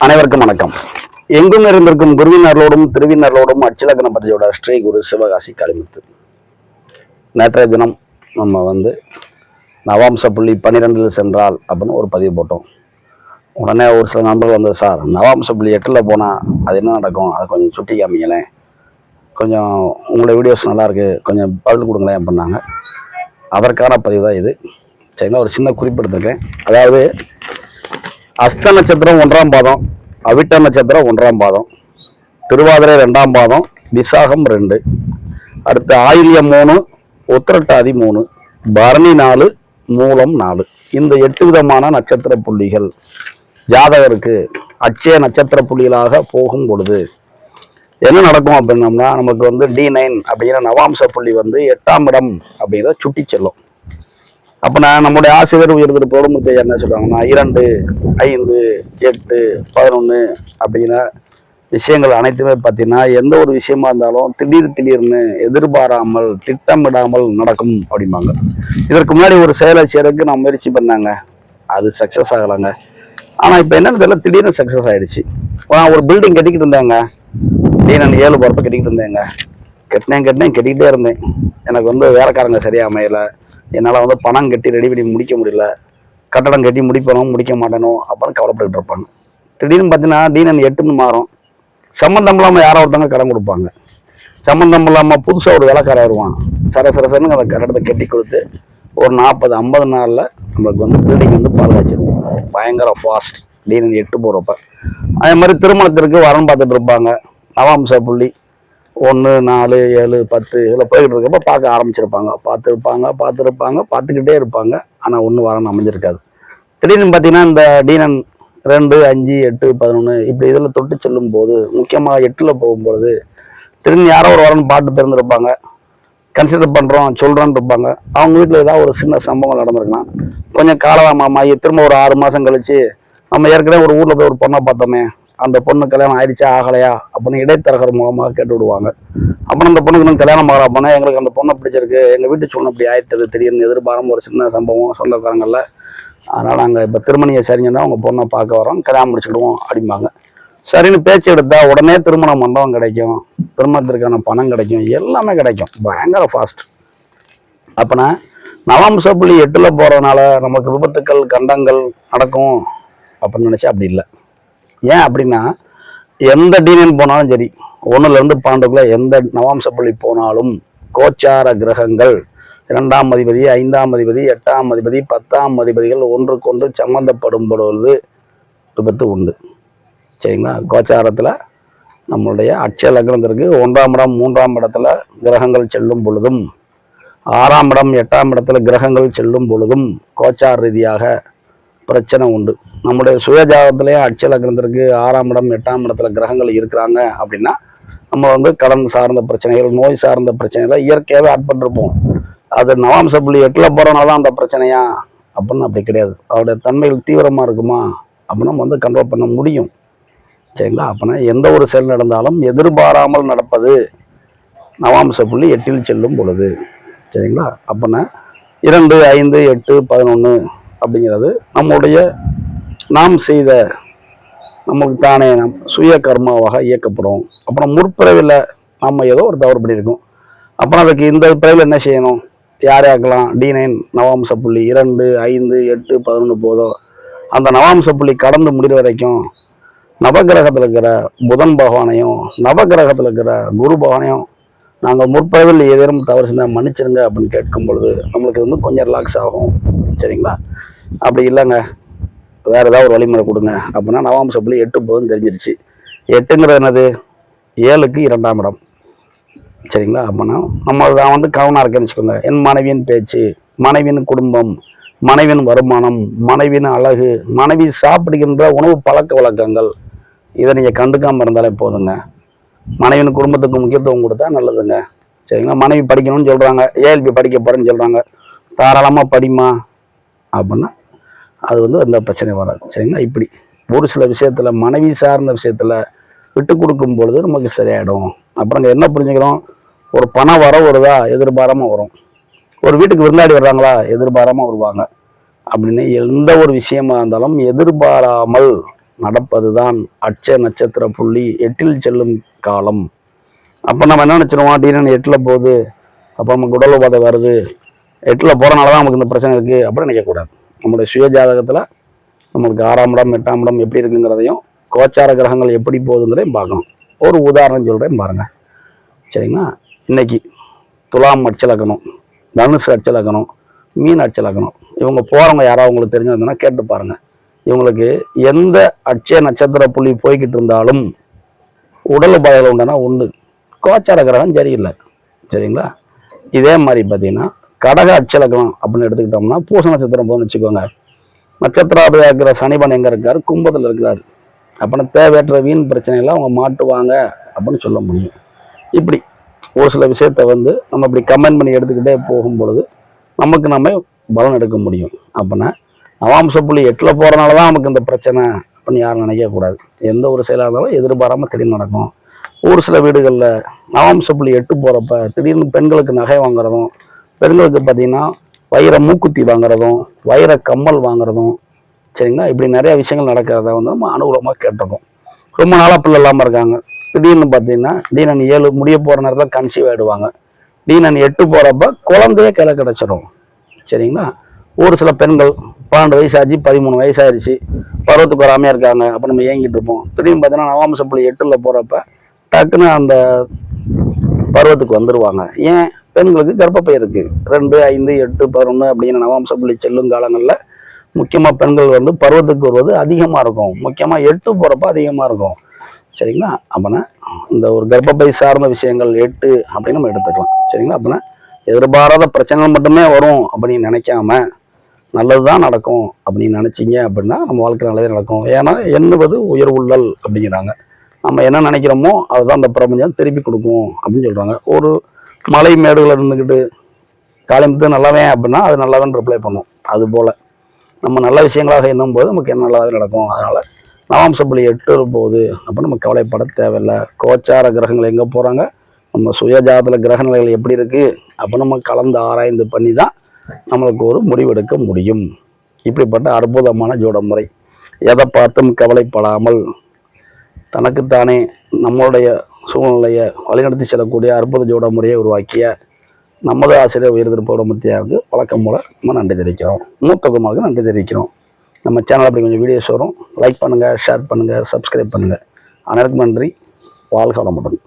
அனைவருக்கும் வணக்கம். எங்கும் இருந்திருக்கும் குருவினர்களோடும் திருவினர்களோடும் அச்சிலக்கண பத்தியோட ஸ்ரீ குரு சிவகாசி காளிமுத்து. நேற்றைய தினம் நம்ம நவாம்ச புள்ளி 12 சென்றால் அப்படின்னு ஒரு பதிவு போட்டோம். உடனே ஒரு சில நண்பர்கள் சார் நவாம்ச புள்ளி 8 போனால் அது என்ன நடக்கும், அதை கொஞ்சம் சுட்டி காமிங்களேன், கொஞ்சம் உங்களோட வீடியோஸ் நல்லா இருக்கு, கொஞ்சம் பதில் கொடுங்களேன் அப்படின்னாங்க. அதற்கான பதிவு தான் இது. சரிங்களா, ஒரு சின்ன குறிப்பு எடுத்திருக்கேன். அதாவது அஸ்த நட்சத்திரம் 1ஆம் பாதம், அவிட்ட நட்சத்திரம் 1ஆம் பாதம், திருவாதிரை 2ஆம் பாதம், விசாகம் 2, அடுத்து ஆயில்யம் 3, உத்திரட்டாதி 3, பரணி 4, மூலம் 4. இந்த 8 விதமான நட்சத்திர புள்ளிகள் ஜாதகருக்கு அச்சய நட்சத்திர புள்ளிகளாக போகும் பொழுது என்ன நடக்கும் அப்படின்னம்னா, நமக்கு D9 அப்படிங்கிற நவாம்ச புள்ளி 8ஆம் இடம் அப்படிங்கிறத சுட்டி செல்லும். அப்போ நம்முடைய ஆசிரியர் உயர்திரு பொருமுத்தை என்ன சொல்றாங்கன்னா, 2, 5, 8, 11 அப்படிங்கிற விஷயங்கள் அனைத்துமே பார்த்தீங்கன்னா எந்த ஒரு விஷயமா இருந்தாலும் திடீர்னு எதிர்பாராமல் திட்டமிடாமல் நடக்கும் அப்படிம்பாங்க. இதற்கு முன்னாடி ஒரு செயலை செய்யறதுக்கு நான் முயற்சி பண்ணாங்க, அது சக்ஸஸ் ஆகலைங்க. ஆனால் இப்போ என்னன்னு தெரியல, திடீர்னு சக்ஸஸ் ஆயிடுச்சு. நான் ஒரு பில்டிங் கட்டிக்கிட்டு இருந்தேங்க, நான் 7 போகிறப்ப கட்டிக்கிட்டு இருந்தேங்க, கட்டிக்கிட்டே இருந்தேன். எனக்கு வேலைக்காரங்க சரியா அமையலை, என்னால் பணம் கட்டி ரெடி பண்ணி முடிக்க முடியல, கட்டடம் கட்டி முடிப்பணும் முடிக்க மாட்டேனோ அப்படின்னு கவலைப்பட்டு இருப்பாங்க. திடீர்னு பார்த்தீங்கன்னா D9 8ன்னு மாறும். சம்மந்தம் இல்லாமல் யாரோ ஒருத்தவங்க கடன் கொடுப்பாங்க, சம்மந்தம் இல்லாமல் புதுசாக ஒரு வேலைக்காரன் வருவான், சரசரன்னு அந்த கட்டடத்தை கட்டி கொடுத்து ஒரு 40-50 நாளில் நம்மளுக்கு பில்டிங் பாதுகாச்சிருக்கும். பயங்கர ஃபாஸ்ட் D9 8 போகிறப்ப. அதே மாதிரி திருமணத்திற்கு வரன் பார்த்துட்டு இருப்பாங்க, நவாம்ச புள்ளி 1, 4, 7, 10 இதில் போய்கிட்டு இருக்கப்ப பார்க்க ஆரம்பிச்சிருப்பாங்க, பார்த்துக்கிட்டே இருப்பாங்க. ஆனால் ஒன்றும் வரணும் அமைஞ்சிருக்காது. திடீர்னு பார்த்தீங்கன்னா இந்த D9 2, 5, 8, 11 இப்படி இதில் தொட்டு செல்லும் போது, முக்கியமாக 8ல் போகும்பொழுது திடீர்னு யாரோ ஒரு வரணும் பாட்டு திறந்துருப்பாங்க, கன்சிடர் பண்ணுறோம் சொல்கிறோன்னு இருப்பாங்க. அவங்க வீட்டில் ஏதாவது ஒரு சின்ன சம்பவம் நடந்திருக்கலாம். கொஞ்சம் காலதாமமாகி திரும்ப ஒரு 6 மாதம் கழிச்சு நம்ம ஏற்கனவே ஒரு ஊரில் போய் ஒரு பொண்ணை பார்த்தோமே, அந்த பொண்ணு கல்யாணம் ஆயிடுச்சா ஆகலையா அப்படின்னு இடைத்தரகர் மூலமாக கேட்டு விடுவாங்க. அப்புறம் அந்த பொண்ணுக்கு நம்ம கல்யாணம் ஆகிற போனால் எங்களுக்கு அந்த பொண்ணை பிடிச்சிருக்கு, எங்கள் வீட்டு சூழ்நிலை அப்படி ஆயிட்டது, திடீர்னு எதிர்பாராம ஒரு சின்ன சம்பவம் சொந்தக்காரங்களில், அதனால் நாங்கள் இப்போ திருமணியை சரிஞ்சுன்னா அவங்க பொண்ணை பார்க்க வரோம், கல்யாணம் முடிச்சுக்கிடுவோம் அப்படிம்பாங்க. சரின்னு பேச்சு எடுத்தால் உடனே திருமண மண்டபம் கிடைக்கும், திருமணத்திற்கான பணம் கிடைக்கும், எல்லாமே கிடைக்கும். பயங்கர ஃபாஸ்ட். அப்போனா நவாம்ச புள்ளி 8ல் போகிறதுனால நமக்கு விபத்துக்கள் கண்டங்கள் நடக்கும் அப்படின்னு நினச்சா அப்படி இல்லை. ஏன் அப்படின்னா, எந்த D9 போனாலும் சரி, 1லேருந்து 12க்குள்ள எந்த நவாம்ச புள்ளி போனாலும் கோச்சார கிரகங்கள் 2ஆம் அதிபதி, 5ஆம் அதிபதி, 8ஆம் அதிபதி, 10ஆம் அதிபதிகள் ஒன்றுக்கொன்று சம்பந்தப்படும் பொழுது விபத்து உண்டு. சரிங்களா, கோச்சாரத்தில் நம்மளுடைய அட்சய லக்னத்திற்கு 1ஆம் இடம் 3ஆம் இடத்துல கிரகங்கள் செல்லும் பொழுதும், 6ஆம் இடம் 8ஆம் இடத்துல கிரகங்கள் செல்லும் பொழுதும் கோச்சார ரீதியாக பிரச்சனை உண்டு. நம்முடைய சுயஜாதத்திலேயே அட்சய லக்னத்திற்கு 6ஆம் இடம் 8ஆம் இடத்துல கிரகங்கள் இருக்கிறாங்க அப்படின்னா நம்ம கடன் சார்ந்த பிரச்சனைகள், நோய் சார்ந்த பிரச்சனைகளை இயற்கையாகவே ஆட்பட்டிருப்போம். அது நவாம்ச புள்ளி 8ல் போகிறனால தான் அந்த பிரச்சனையா அப்படின்னு அப்படி கிடையாது. அவருடைய தன்மைகள் தீவிரமாக இருக்குமா அப்படின்னு நம்ம கண்ட்ரோல் பண்ண முடியும். சரிங்களா, அப்படின்னா எந்த ஒரு செயல் நடந்தாலும் எதிர்பாராமல் நடப்பது நவாம்ச புள்ளி 8ல் செல்லும் பொழுது. சரிங்களா, அப்படின்னா 2, 5, 8, 11 அப்படிங்கிறது நம்முடைய நாம் செய்த நமக்கு தானே நம் சுய கர்மாவாக இயக்கப்படும். அப்புறம் முற்பிறவில் நம்ம ஏதோ ஒரு தவறு பண்ணியிருக்கோம், அப்புறம் அதுக்கு இந்த பிறவில் என்ன செய்யணும், யார் யாருக்கலாம் D9 நவாம்ச புள்ளி 2, 5, 8, 11 போதும். அந்த நவாம்ச புள்ளி கடந்து முடிகிற வரைக்கும் நவகிரகத்தில் இருக்கிற புதன் பகவானையும் நவகிரகத்தில் இருக்கிற குரு பகவானையும் நாங்கள் முற்பிறவில் ஏதேனும் தவறு செஞ்சால் மன்னிச்சிருங்க அப்படின்னு கேட்கும் பொழுது நம்மளுக்கு கொஞ்சம் ரிலாக்ஸ் ஆகும். சரிங்களா, அப்படி இல்லைங்க வேறு ஏதாவது ஒரு வழிமுறை கொடுங்க அப்படின்னா நவாம்ச புள்ளி 8 போதும் தெரிஞ்சிருச்சு. 8ங்கிறது என்னது, 7க்கு 2ஆம் இடம். சரிங்களா, அப்படின்னா நான் கவனம் இருக்கேன்னு வச்சுக்கோங்க. என் மனைவியின் பேச்சு, மனைவியின் குடும்பம், மனைவியின் வருமானம், மனைவியின் அழகு, மனைவி சாப்பிடுகின்ற உணவு பழக்க வழக்கங்கள், இதை நீங்கள் கண்டுக்காமல் இருந்தாலே போதுங்க. மனைவியின் குடும்பத்துக்கு முக்கியத்துவம் கொடுத்தா நல்லதுங்க. சரிங்களா, மனைவி படிக்கணும்னு சொல்கிறாங்க, ஏஎல்பி படிக்க போகிறேன்னு சொல்கிறாங்க, தாராளமாக படிமா அப்படின்னா அது அந்த பிரச்சனை வராது. சரிங்களா, இப்படி ஒரு சில விஷயத்தில் மனைவி சார்ந்த விஷயத்தில் விட்டு கொடுக்கும் பொழுது நமக்கு சரியாயிடும். அப்புறம் என்ன புரிஞ்சுக்கிறோம், ஒரு பணம் வர வருதா எதிர்பாராமல் வரும், ஒரு வீட்டுக்கு விருந்தாடி வர்றாங்களா எதிர்பாராமல் வருவாங்க அப்படின்னு எந்த ஒரு விஷயமா இருந்தாலும் எதிர்பாராமல் நடப்பது தான் அட்சய நட்சத்திர புள்ளி 8ல் செல்லும் காலம். அப்போ நம்ம என்ன நினச்சிருவோம், டீனன் 8ல் போகுது, அப்போ நமக்கு உடல் உபாதை வருது, 8ல் போகிறனால தான் நமக்கு இந்த பிரச்சனை இருக்குது அப்படின்னு நினைக்கக்கூடாது. நம்மளுடைய சுய ஜாதகத்தில் நம்மளுக்கு 6ஆம் இடம் 8ஆம் இடம் எப்படி இருக்குங்கிறதையும் கோச்சார கிரகங்கள் எப்படி போகுதுங்கிறதையும் பார்க்கணும். ஒரு உதாரணம் சொல்கிறேன் பாருங்கள், சரிங்களா? இன்னைக்கு துலாம் அட்சலக்கணம், தனுசு அட்சலக்கணம், மீன் அட்சலக்கணம், இவங்க போகிறவங்க யாராவது உங்களுக்கு தெரிஞ்சிருந்ததுன்னா கேட்டு பாருங்கள். இவங்களுக்கு எந்த அட்சய நட்சத்திர புள்ளி போய்கிட்டு இருந்தாலும் உடல் உபாதைகள் உண்டானா உண்டு, கோச்சார கிரகம் சரியில்லை, சரிங்களா? இதே மாதிரி பார்த்தீங்கன்னா கடக அட்சலக்கணம் அப்படின்னு எடுத்துக்கிட்டோம்னா பூச நட்சத்திரம் போகணும்னு வச்சுக்கோங்க. நட்சத்திராபதியாக இருக்கிற சனிபன் எங்கே இருக்காரு, கும்பத்தில் இருக்கிறாரு. அப்படின்னா தேவையற்ற வீண் பிரச்சனைகளை அவங்க மாட்டுவாங்க அப்படின்னு சொல்ல முடியும். இப்படி ஒரு சில விஷயத்த வந்து நம்ம இப்படி கமெண்ட் பண்ணி எடுத்துக்கிட்டே போகும் பொழுது நமக்கு நம்ம பலன் எடுக்க முடியும். அப்படின்னா நவாம்ச புள்ளி 8ல் போகிறனால தான் நமக்கு இந்த பிரச்சனை அப்படின்னு யாரும் நினைக்கக்கூடாது. எந்த ஒரு செயலாக இருந்தாலும் எதிர்பாராமல் திடீர்னு நடக்கும். ஒரு சில வீடுகளில் நவாம்ச புள்ளி 8 போகிறப்ப திடீர்னு பெண்களுக்கு நகை வாங்குறதும், பெண்களுக்கு பார்த்திங்கன்னா வைர மூக்குத்தி வாங்குறதும், வைர கம்மல் வாங்குறதும், சரிங்களா? இப்படி நிறைய விஷயங்கள் நடக்கிறத வந்து நம்ம அனுகூலமாக கேட்டிருக்கோம். ரொம்ப நாளாக பிள்ளை இல்லாமல் இருக்காங்க, திடீர்னு பார்த்தீங்கன்னா டீனன் 7 முடிய போகிற நேரத்தில் கன்சீவ் ஆகிடுவாங்க. டீனன் 8 போகிறப்ப குழந்தையே கையில் கிடச்சிடும், சரிங்களா? ஒரு சில பெண்கள் 12 வயசாச்சு, 13 வயசாகிடுச்சு, பருவத்துக்கு வராமையாக இருக்காங்க. அப்போ நம்ம ஏங்கிட்டு இருப்போம். திடீர்னு பார்த்தீங்கன்னா நவாம்ச புள்ளி 8ல் போகிறப்ப டக்குன்னு அந்த பருவத்துக்கு வந்துடுவாங்க. ஏன்? பெண்களுக்கு கர்ப்பப்பை இருக்குது. 2, 5, 8, 11 அப்படின்னு நவாம்ச புள்ளி செல்லும் காலங்களில் முக்கியமாக பெண்கள் வந்து பருவத்துக்கு வருவது அதிகமாக இருக்கும். முக்கியமாக 8 போகிறப்ப அதிகமாக இருக்கும், சரிங்களா? அப்படின்னா இந்த ஒரு கர்ப்பப்பை சார்ந்த விஷயங்கள் 8 அப்படின்னு நம்ம எடுத்துக்கலாம், சரிங்களா? அப்படின்னா எதிர்பாராத பிரச்சனைகள் மட்டுமே வரும் அப்படின்னு நினைக்காம நல்லது தான் நடக்கும் அப்படின்னு நினச்சிங்க அப்படின்னா நம்ம வாழ்க்கை நல்லதே நடக்கும். ஏன்னா எண்ணுவது உயர் உள்ளல் அப்படிங்கிறாங்க. நம்ம என்ன நினைக்கிறோமோ அதுதான் அந்த பிரபஞ்சம் திருப்பி கொடுக்கும் அப்படின்னு சொல்கிறாங்க. ஒரு மலை மேடுகளை இருந்துக்கிட்டு காலையில் நல்லவன் அப்படின்னா அது நல்லவன் ரிப்ளை பண்ணும். அதுபோல் நம்ம நல்ல விஷயங்களாக எண்ணும் போது நமக்கு என்ன நல்லதாக நடக்கும். அதனால் நவாம்ச புள்ளி 8 போகுது அப்போ நம்ம கவலைப்பட தேவையில்லை. கோச்சார கிரகங்கள் எங்கே போகிறாங்க, நம்ம சுயஜாதத்தில் கிரக நிலைகள் எப்படி இருக்குது அப்போ நம்ம கலந்து ஆராய்ந்து பண்ணி தான் நம்மளுக்கு ஒரு முடிவெடுக்க முடியும். இப்படிப்பட்ட அற்புதமான ஜோட முறை. எதை பார்த்தும் கவலைப்படாமல் தனக்குத்தானே நம்மளுடைய சூழ்நிலையை வழிநடத்தி செல்லக்கூடிய அற்புத ஜோட முறையை உருவாக்கிய நமது ஆசிரியர் உயர்திருப்போட முத்தியாவுக்கு வழக்கம் போல நம்ம நன்றி தெரிவிக்கிறோம். மூத்தகுமாருக்கு நன்றி தெரிவிக்கிறோம். நம்ம சேனல் அப்படி கொஞ்சம் வீடியோஸ் வரும், லைக் பண்ணுங்கள், ஷேர் பண்ணுங்கள், சப்ஸ்கிரைப் பண்ணுங்கள். அனைவருக்கும் நன்றி. வாழ்க வளமுடன்.